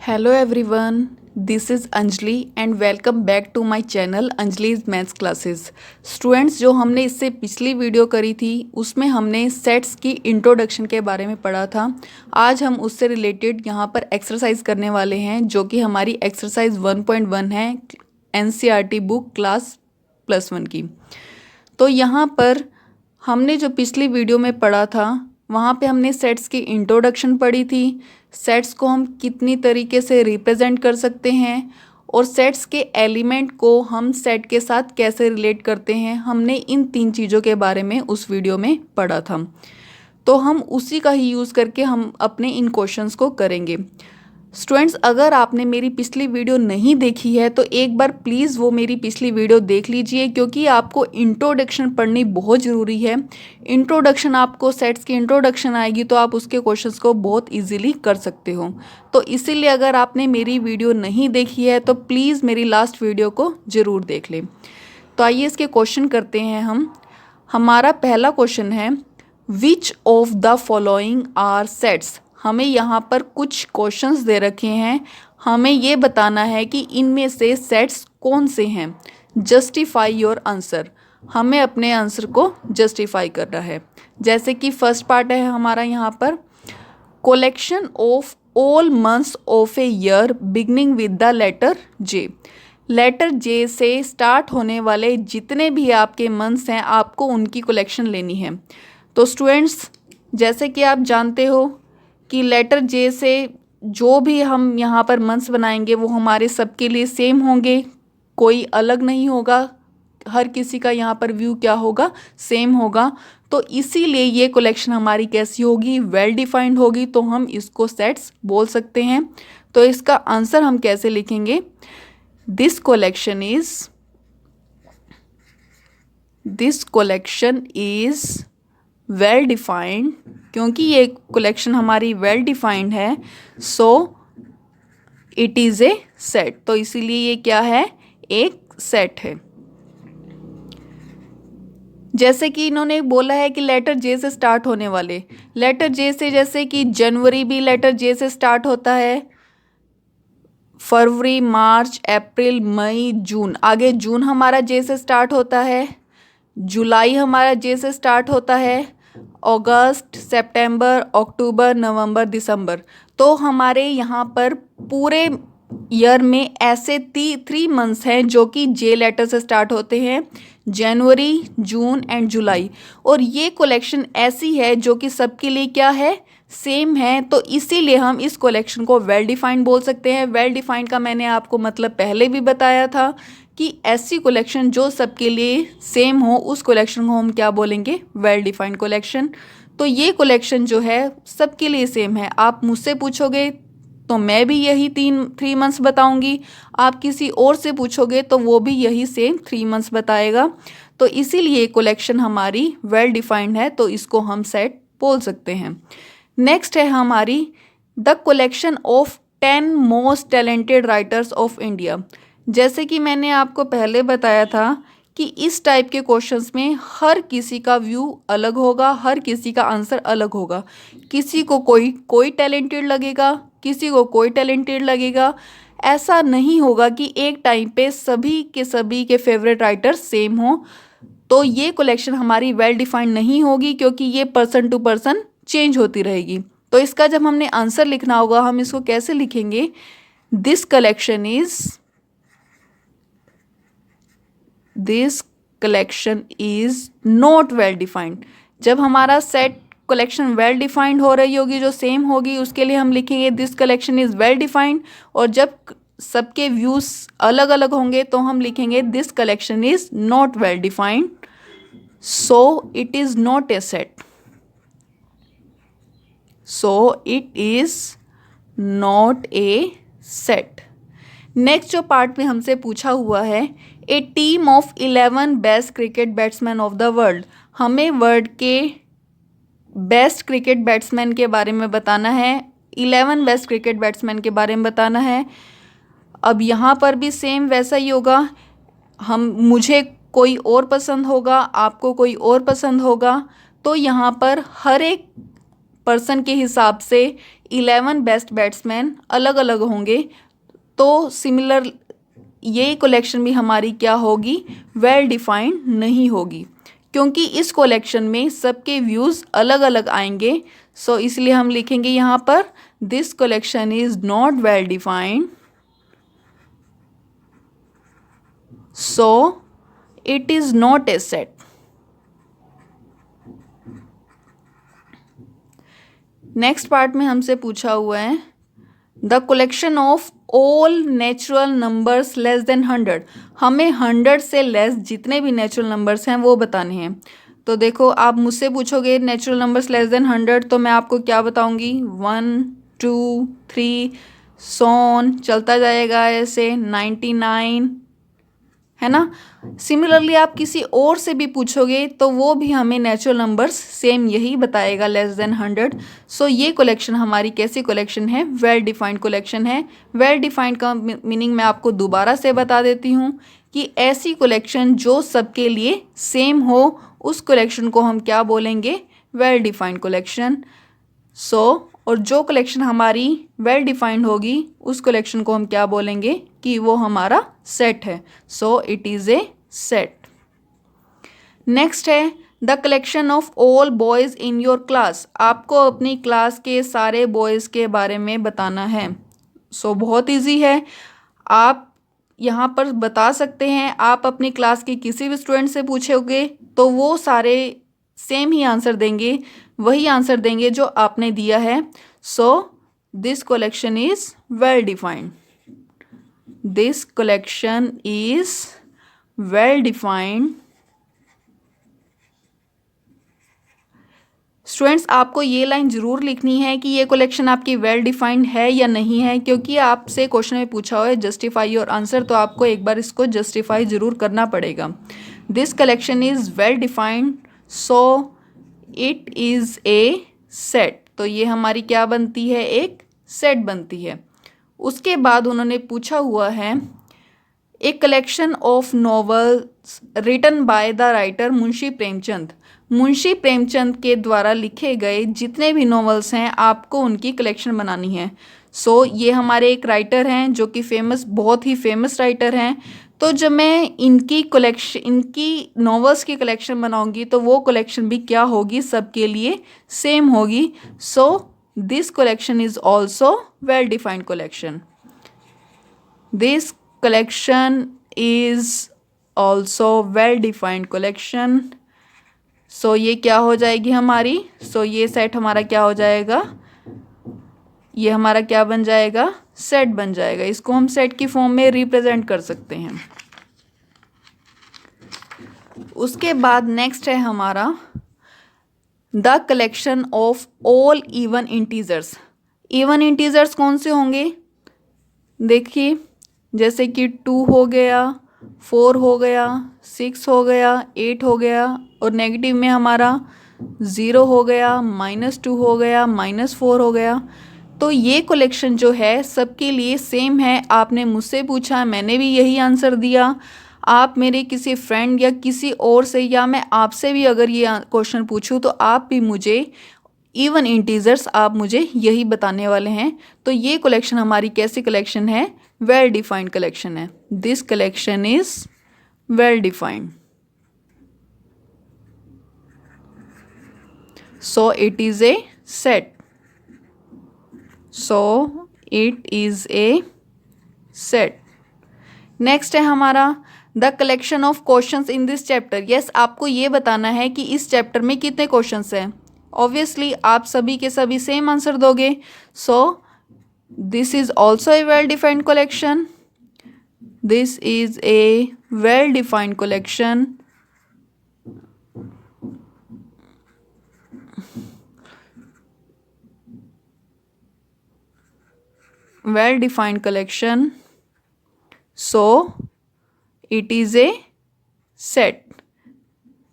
Hello everyone, this is Anjali and welcome back to my channel अंजलि's maths classes. Students, जो हमने इससे पिछली वीडियो करी थी उसमें हमने सेट्स की इंट्रोडक्शन के बारे में पढ़ा था। आज हम उससे रिलेटेड यहाँ पर एक्सरसाइज करने वाले हैं जो कि हमारी एक्सरसाइज 1.1 है एनसीईआरटी बुक क्लास +1 की। तो यहाँ पर हमने जो पिछली वीडियो में पढ़ा था वहाँ पे हमने सेट्स की इंट्रोडक्शन पढ़ी थी। सेट्स को हम कितनी तरीके से रिप्रेजेंट कर सकते हैं और सेट्स के एलिमेंट को हम सेट के साथ कैसे रिलेट करते हैं, हमने इन 3 चीज़ों के बारे में उस वीडियो में पढ़ा था। तो हम उसी का ही यूज़ करके हम अपने इन क्वेश्चंस को करेंगे। स्टूडेंट्स, अगर आपने मेरी पिछली वीडियो नहीं देखी है तो एक बार प्लीज़ वो मेरी पिछली वीडियो देख लीजिए, क्योंकि आपको इंट्रोडक्शन पढ़नी बहुत ज़रूरी है। इंट्रोडक्शन, आपको सेट्स की इंट्रोडक्शन आएगी तो आप उसके क्वेश्चंस को बहुत इजीली कर सकते हो। तो इसीलिए अगर आपने मेरी वीडियो नहीं देखी है तो प्लीज़ मेरी लास्ट वीडियो को ज़रूर देख लें। तो आइए इसके क्वेश्चन करते हैं हम। हमारा पहला क्वेश्चन है, which of the following are sets. हमें यहाँ पर कुछ क्वेश्चंस दे रखे हैं, हमें ये बताना है कि इनमें से सेट्स कौन से हैं। जस्टिफाई योर आंसर, हमें अपने आंसर को जस्टिफाई करना है। जैसे कि फर्स्ट पार्ट है हमारा यहाँ पर, collection of all months of a year beginning with the letter J. Letter J से स्टार्ट होने वाले जितने भी आपके मंथ्स हैं आपको उनकी कलेक्शन लेनी है। तो स्टूडेंट्स, जैसे कि आप जानते हो कि लेटर जे से जो भी हम यहाँ पर मंथ्स बनाएंगे वो हमारे सबके लिए सेम होंगे, कोई अलग नहीं होगा। हर किसी का यहाँ पर व्यू क्या होगा, सेम होगा। तो इसीलिए ये कलेक्शन हमारी कैसी होगी, वेल डिफाइंड होगी। तो हम इसको सेट्स बोल सकते हैं। तो इसका आंसर हम कैसे लिखेंगे, this collection is well defined, क्योंकि ये कलेक्शन हमारी वेल डिफाइंड है, so it is a set. तो इसीलिए ये क्या है, एक सेट है। जैसे कि इन्होंने बोला है कि लेटर जे से स्टार्ट होने वाले, लेटर जे से जैसे कि जनवरी भी लेटर जे से स्टार्ट होता है, फरवरी, मार्च, अप्रैल, मई, जून, आगे जून हमारा जे से स्टार्ट होता है, जुलाई हमारा जे से स्टार्ट होता है, अगस्त, सितंबर, अक्टूबर, नवंबर, दिसंबर। तो हमारे यहाँ पर पूरे ईयर में ऐसे 3 मंथ्स हैं जो कि जे लेटर से स्टार्ट होते हैं, जनवरी, जून एंड जुलाई। और ये कलेक्शन ऐसी है जो कि सबके लिए क्या है, सेम है। तो इसीलिए हम इस कलेक्शन को वेल डिफाइंड बोल सकते हैं। वेल डिफाइंड का मैंने आपको मतलब पहले भी बताया था कि ऐसी कलेक्शन जो सबके लिए सेम हो उस कलेक्शन को हम क्या बोलेंगे, वेल डिफाइंड कलेक्शन। तो ये कलेक्शन जो है सबके लिए सेम है। आप मुझसे पूछोगे तो मैं भी यही 3 मंथ्स बताऊंगी, आप किसी और से पूछोगे तो वो भी यही सेम 3 मंथ्स बताएगा। तो इसीलिए कलेक्शन हमारी वेल डिफाइंड है, तो इसको हम सेट बोल सकते हैं। नेक्स्ट है हमारी, the collection of 10 most talented writers of India. जैसे कि मैंने आपको पहले बताया था कि इस टाइप के क्वेश्चंस में हर किसी का व्यू अलग होगा, हर किसी का आंसर अलग होगा। किसी को कोई टैलेंटेड लगेगा, किसी को कोई टैलेंटेड लगेगा। ऐसा नहीं होगा कि एक टाइम पे सभी के फेवरेट राइटर सेम हो। तो ये कलेक्शन हमारी वेल डिफाइंड नहीं होगी, क्योंकि ये पर्सन टू पर्सन चेंज होती रहेगी। तो इसका जब हमने आंसर लिखना होगा हम इसको कैसे लिखेंगे, this collection is not well defined. जब हमारा सेट कलेक्शन वेल डिफाइंड हो रही होगी, जो सेम होगी, उसके लिए हम लिखेंगे this collection is well defined. और जब सबके व्यूज अलग अलग होंगे तो हम लिखेंगे this collection is not well defined, so it is not a set. So it is not a set. Next जो पार्ट में हमसे पूछा हुआ है, a team of 11 best cricket batsman of the world. हमें वर्ल्ड के बेस्ट क्रिकेट बैट्समैन के बारे में बताना है, 11 बेस्ट क्रिकेट बैट्समैन के बारे में बताना है। अब यहाँ पर भी सेम वैसा ही होगा, मुझे कोई और पसंद होगा, आपको कोई और पसंद होगा। तो यहाँ पर हर एक पर्सन के हिसाब से 11 बेस्ट बैट्समैन अलग अलग होंगे, तो सिमिलर ये कलेक्शन भी हमारी क्या होगी, वेल डिफाइंड नहीं होगी, क्योंकि इस कलेक्शन में सबके व्यूज़ अलग अलग आएंगे। सो इसलिए हम लिखेंगे यहाँ पर this collection is not well defined, so it is not a set. Next part में हमसे पूछा हुआ है the collection of all natural numbers less than 100। हमें 100 से लेस जितने भी नेचुरल नंबर्स हैं वो बताने हैं। तो देखो, आप मुझसे पूछोगे नेचुरल नंबर्स लेस देन 100, तो मैं आपको क्या बताऊंगी, 1 2 3 सोन चलता जाएगा ऐसे, 99 है ना। सिमिलरली आप किसी और से भी पूछोगे तो वो भी हमें नेचुरल नंबर्स सेम यही बताएगा, लेस देन 100। सो ये कलेक्शन हमारी कैसी कलेक्शन है, वेल डिफाइंड कलेक्शन है। वेल डिफाइंड का मीनिंग मैं आपको दोबारा से बता देती हूँ कि ऐसी कलेक्शन जो सबके लिए सेम हो, उस कलेक्शन को हम क्या बोलेंगे, वेल डिफाइंड कलेक्शन। सो और जो कलेक्शन हमारी वेल डिफाइंड होगी उस कलेक्शन को हम क्या बोलेंगे कि वो हमारा सेट है। So it is a set. Next है the collection of all boys in your class. आपको अपनी क्लास के सारे बॉयज़ के बारे में बताना है। सो बहुत इजी है, आप यहाँ पर बता सकते हैं। आप अपनी क्लास के किसी भी स्टूडेंट से पूछोगे तो वो सारे सेम ही आंसर देंगे, वही आंसर देंगे जो आपने दिया है। सो this collection is well defined, this collection is well defined. Students, आपको ये लाइन ज़रूर लिखनी है कि ये कलेक्शन आपकी वेल डिफाइंड है या नहीं है, क्योंकि आपसे क्वेश्चन में पूछा हुआ है जस्टिफाई योर आंसर, तो आपको एक बार इसको जस्टिफाई ज़रूर करना पड़ेगा। This collection is well defined, so it is a set. तो ये हमारी क्या बनती है, एक सेट बनती है। उसके बाद उन्होंने पूछा हुआ है a collection of novels written by the writer Munshi Premchand. Munshi Premchand के द्वारा लिखे गए जितने भी नॉवेल्स हैं आपको उनकी कलेक्शन बनानी है। सो ये हमारे एक राइटर हैं जो कि बहुत ही फेमस राइटर हैं। तो जब मैं इनकी नॉवेल्स की कलेक्शन बनाऊंगी तो वो कलेक्शन भी क्या होगी, सबके लिए सेम होगी। So this collection is also well defined collection, this collection is also well defined collection. So ये क्या हो जाएगी हमारी, सो ये सेट हमारा क्या हो जाएगा, ये हमारा क्या बन जाएगा, सेट बन जाएगा। इसको हम सेट की फॉर्म में रिप्रेजेंट कर सकते हैं। उसके बाद नेक्स्ट है हमारा the collection of all even integers. Even integers कौन से होंगे, देखिए जैसे कि 2 हो गया, 4 हो गया, 6 हो गया, 8 हो गया, और नेगेटिव में हमारा 0 हो गया, -2 हो गया, -4 हो गया। तो ये कलेक्शन जो है सबके लिए सेम है। आपने मुझसे पूछा, मैंने भी यही आंसर दिया। आप मेरे किसी फ्रेंड या किसी और से, या मैं आपसे भी अगर ये क्वेश्चन पूछूं तो आप भी मुझे इवन इंटीजर्स आप मुझे यही बताने वाले हैं। तो ये कलेक्शन हमारी कैसी कलेक्शन है, वेल डिफाइंड कलेक्शन है। This collection is well defined, so it is a set, so it is a set. Next है हमारा the collection of questions in this chapter. Yes, आपको ये बताना है कि इस चैप्टर में कितने क्वेश्चंस हैं। ऑब्वियसली आप सभी के सभी सेम आंसर दोगे। So this is also a well defined collection, this is a well defined collection, well defined collection, so it is a set.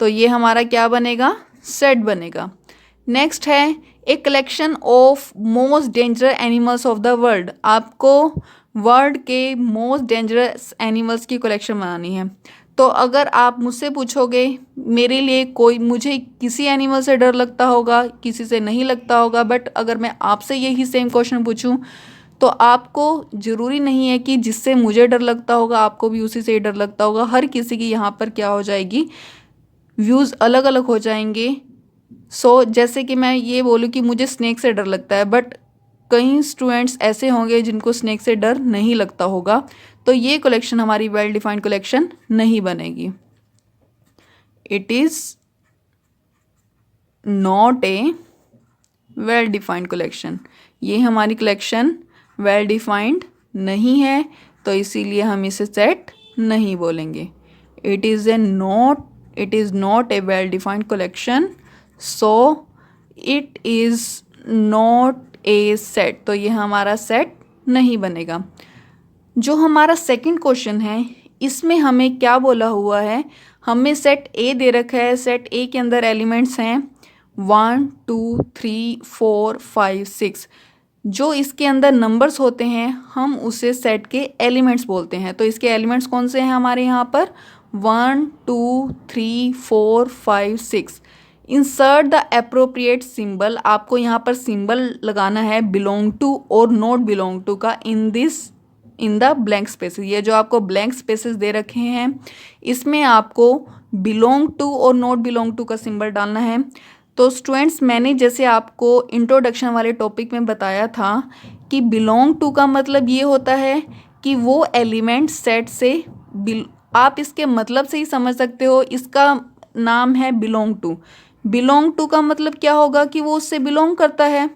तो ये हमारा क्या बनेगा, सेट बनेगा। नेक्स्ट है a collection of most dangerous animals of the world. आपको world के most dangerous animals की कलेक्शन बनानी है। तो अगर आप मुझसे पूछोगे मेरे लिए कोई मुझे किसी एनिमल से डर लगता होगा, किसी से नहीं लगता होगा, बट अगर मैं आपसे यही सेम क्वेश्चन पूछूं तो आपको ज़रूरी नहीं है कि जिससे मुझे डर लगता होगा आपको भी उसी से ही डर लगता होगा। हर किसी की यहाँ पर क्या हो जाएगी, व्यूज़ अलग अलग हो जाएंगे। जैसे कि मैं ये बोलूँ कि मुझे स्नेक से डर लगता है, बट कई स्टूडेंट्स ऐसे होंगे जिनको स्नेक से डर नहीं लगता होगा, तो ये कलेक्शन हमारी वेल डिफाइंड कलेक्शन नहीं बनेगी। It is not a well defined collection. ये हमारी कलेक्शन वेल डिफाइंड नहीं है, तो इसीलिए हम इसे सेट नहीं बोलेंगे। It is not a well defined collection, so it is not a set, तो ये हमारा सेट नहीं बनेगा। जो हमारा सेकंड क्वेश्चन है इसमें हमें क्या बोला हुआ है, हमें सेट ए दे रखा है। सेट ए के अंदर एलिमेंट्स हैं 1 2 3 4 5 6। जो इसके अंदर नंबर्स होते हैं हम उसे सेट के एलिमेंट्स बोलते हैं। तो इसके एलिमेंट्स कौन से हैं हमारे यहाँ पर 1 2 3 4 5 6। इंसर्ट द अप्रोप्रिएट सिंबल, आपको यहाँ पर सिंबल लगाना है बिलोंग टू और नॉट बिलोंग टू का इन द ब्लैंक स्पेसेस। ये जो आपको ब्लैंक स्पेसेस दे रखे हैं इसमें आपको बिलोंग टू और नॉट बिलोंग टू का सिंबल डालना है। तो स्टूडेंट्स मैंने जैसे आपको इंट्रोडक्शन वाले टॉपिक में बताया था कि बिलोंग टू का मतलब ये होता है कि वो एलिमेंट सेट से आप इसके मतलब से ही समझ सकते हो, इसका नाम है बिलोंग टू। बिलोंग टू का मतलब क्या होगा कि वो उससे बिलोंग करता है,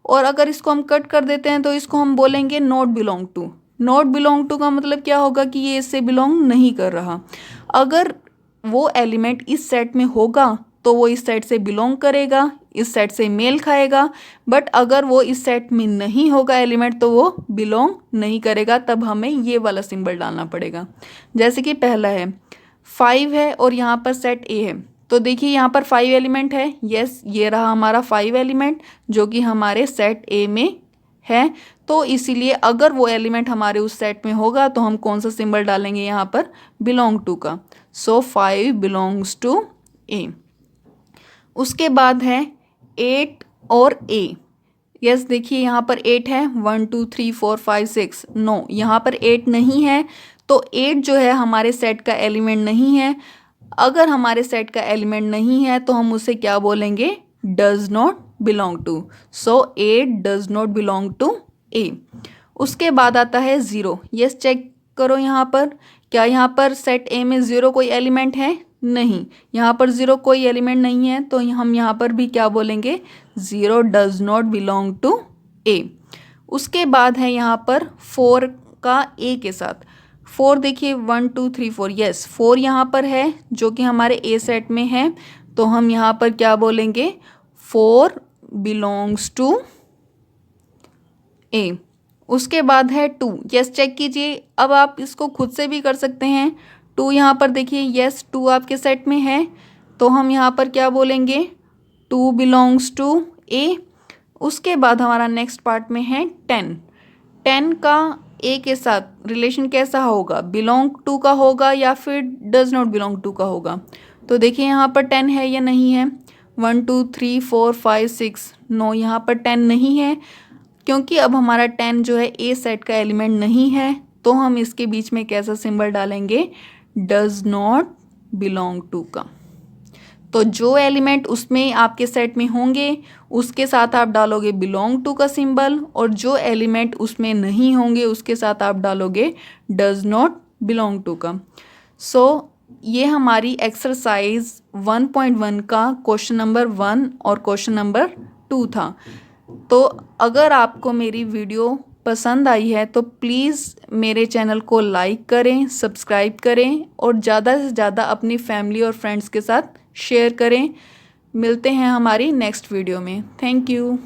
और अगर इसको हम कट कर देते हैं तो इसको हम बोलेंगे not belong to. Not belong to का मतलब क्या होगा कि ये इससे बिलोंग नहीं कर रहा। अगर वो एलिमेंट इस सेट में होगा तो वो इस सेट से बिलोंग करेगा, इस सेट से मेल खाएगा, बट अगर वो इस सेट में नहीं होगा एलिमेंट तो वो बिलोंग नहीं करेगा। तब हमें ये वाला सिंबल डालना पड़ेगा। जैसे कि पहला है 5 है और यहाँ पर सेट ए है, तो देखिए यहाँ पर 5 एलिमेंट है। यस, ये रहा हमारा 5 एलिमेंट जो कि हमारे सेट ए में है। तो इसीलिए अगर वो एलिमेंट हमारे उस सेट में होगा तो हम कौन सा सिंबल डालेंगे यहाँ पर, बिलोंग टू का। सो 5 बिलोंग्स टू ए। उसके बाद है 8 और ए। यस, देखिए यहाँ पर 8 है 1 2 3 4 5 6। नो, यहाँ पर 8 नहीं है, तो 8 जो है हमारे सेट का एलिमेंट नहीं है। अगर हमारे सेट का एलिमेंट नहीं है तो हम उसे क्या बोलेंगे, does not belong to. So 8 does not belong to A. उसके बाद आता है 0। यस, चेक करो यहाँ पर, क्या यहाँ पर सेट ए में 0 कोई एलिमेंट है? नहीं, यहाँ पर 0 कोई एलिमेंट नहीं है, तो हम यहाँ पर भी क्या बोलेंगे, 0 does not belong to A. उसके बाद है यहाँ पर 4 का ए के साथ। 4 देखिए 1 2 3 4। यस, 4 यहाँ पर है जो कि हमारे ए सेट में है, तो हम यहाँ पर क्या बोलेंगे, 4 बिलोंग्स टू ए। उसके बाद है 2। यस, चेक कीजिए, अब आप इसको खुद से भी कर सकते हैं। 2 यहाँ पर देखिए, यस 2 आपके सेट में है, तो हम यहाँ पर क्या बोलेंगे, 2 बिलोंग्स टू ए। उसके बाद हमारा नेक्स्ट पार्ट में है 10। 10 का ए के साथ रिलेशन कैसा होगा, बिलोंग टू का होगा या फिर डज नॉट बिलोंग टू का होगा। तो देखिए यहाँ पर 10 है या नहीं है, 1 2 3 4 5 6। नो, यहाँ पर 10 नहीं है, क्योंकि अब हमारा 10 जो है ए सेट का एलिमेंट नहीं है, तो हम इसके बीच में कैसा सिंबल डालेंगे, डज नॉट बिलोंग टू का। तो जो एलिमेंट उसमें आपके सेट में होंगे उसके साथ आप डालोगे बिलोंग टू का सिंबल, और जो एलिमेंट उसमें नहीं होंगे उसके साथ आप डालोगे डज नॉट बिलोंग टू का। सो ये हमारी एक्सरसाइज 1.1 का क्वेश्चन नंबर 1 और क्वेश्चन नंबर 2 था। तो अगर आपको मेरी वीडियो पसंद आई है तो प्लीज़ मेरे चैनल को लाइक करें, सब्सक्राइब करें और ज़्यादा से ज़्यादा अपनी फैमिली और फ्रेंड्स के साथ शेयर करें। मिलते हैं हमारी नेक्स्ट वीडियो में। Thank you.